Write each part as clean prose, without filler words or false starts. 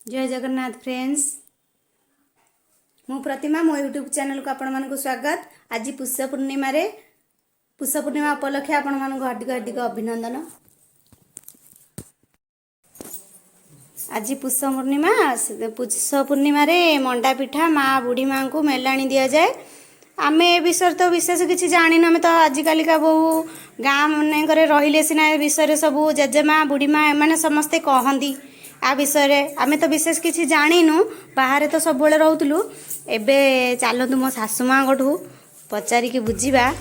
जय जगन्नाथ फ्रेंड्स, मु प्रतिमा मो यूट्यूब चैनल को आपण मानक स्वागत। आज पुष्य पूर्णिमा उपलक्षे आपण मानक हार्दिक हार्दिक अभिनंदन। आज पुष्य पूर्णिमा रे मंडा पिठा माँ बुढ़ी माँ को मेलाणी दि जाए। आम ए विषय तो विशेष किसी जान आम तो आजिकल का बहु गाँ मन रही सीना विषय सब जेजेमा बुढ़ी माँ एम समस्ते कहती आ विषय आम तो विशेष किसी जानिनु। बाहर तो सब रोलु। एबे चलतु मो सासु माँ को पचारिकी बुझा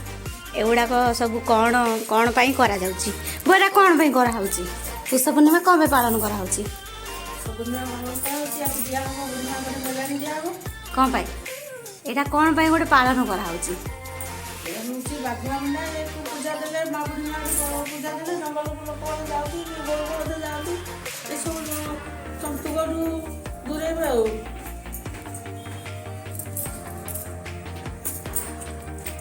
एगुड़ाक सब कौन कौन पाई करा जाउची बोरा कौन पाई करा होउची पुष्य पूर्णिमा कौन पाई पालन करा होउची कौन पाई एटा कौन पाई गोटे पालन करा होउची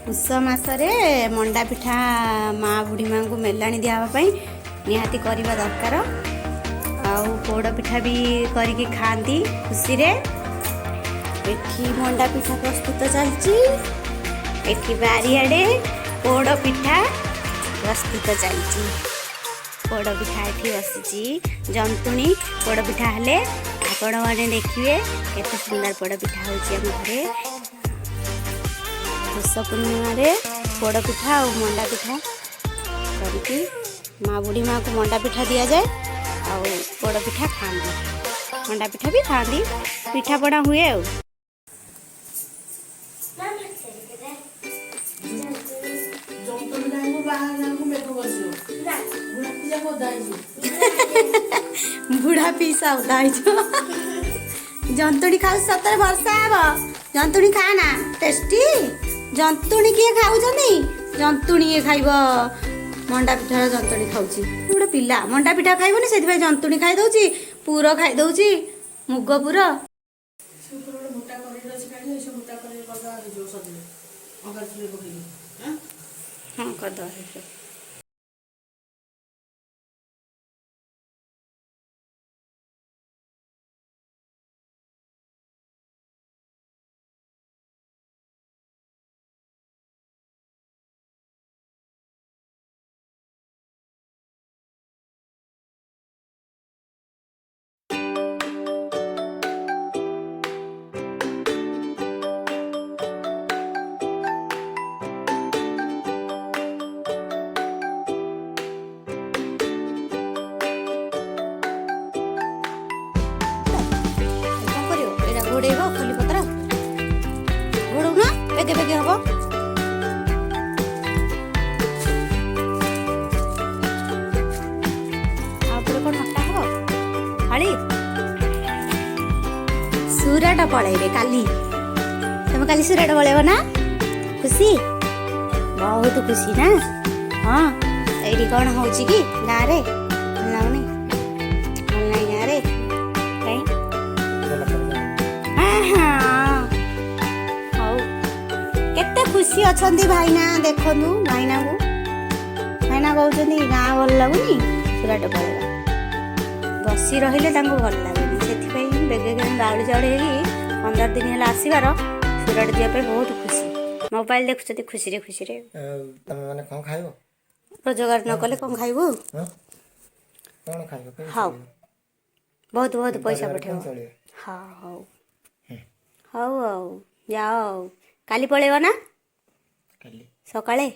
पुष्य मासरे मंडा पिठा माँ बुढ़ी माँ को मेलाणी दिवाई निहाती करवा दरकार। आउ पोड़ पिठा भी करके खाती खुशी रे। एठी मंडा पिठा प्रस्तुत चलची। एठी बारियाडे पोड़ पिठा प्रस्तुत चलची। पोड़ पिठा एठी बसीची जंतुणी पोड़ पिठा हेले आपण माने देखिए केते सुंदर पोड़ पिठा होची हम घरे। पुष्य पूर्णिमा रे पोड़ पिठा और मंडा पिठा करके माँ बुढ़ी माँ को मंडा पिठा दि जाए। और पोड़ पिठा खाती मंडा पिठा भी खाती पिठा पड़ा हुए। बुढ़ा पीसा जंतुणी खाऊ सतर वर्षा हम जंतुणी खाना टेस्टी जंतुणी किए खाऊनी जंतुणी ये खाइब मंडा पिठार जंतुणी खाऊची गोटे पिला मंडा पिठा खाइबनी से जंतुणी खाई दउची पूर खाई दउची मुग पूर हाँ कर घोड़ेब खली पत्र घोड़ना बेगे बेगे हम कौन हटा हम खाली सुराट पलैबे काली तुम काली सुराट पलैब ना खुशी बहुत खुशी ना। हाँ ये कौन हो गाँव रे लाउनी ऑनलाइन गाँव रे केते खुशी अच्छी भाईना देखु भाईना को भाईना कहते गाँ भल लगुनि सुराट पलैबा बसी रही भल लगुनि से बेगे दाउड़ी चाउड़ी 15 दिन है आसबार सुराट जावाई बहुत खुशी मोबाइल देखुं खुशी खुशी रोजगार न कले कौन खाइबू हाँ बहुत बहुत पैसा पठेब हाँ हौ हौ हौ जाओ काली पलैब ना सकाळे।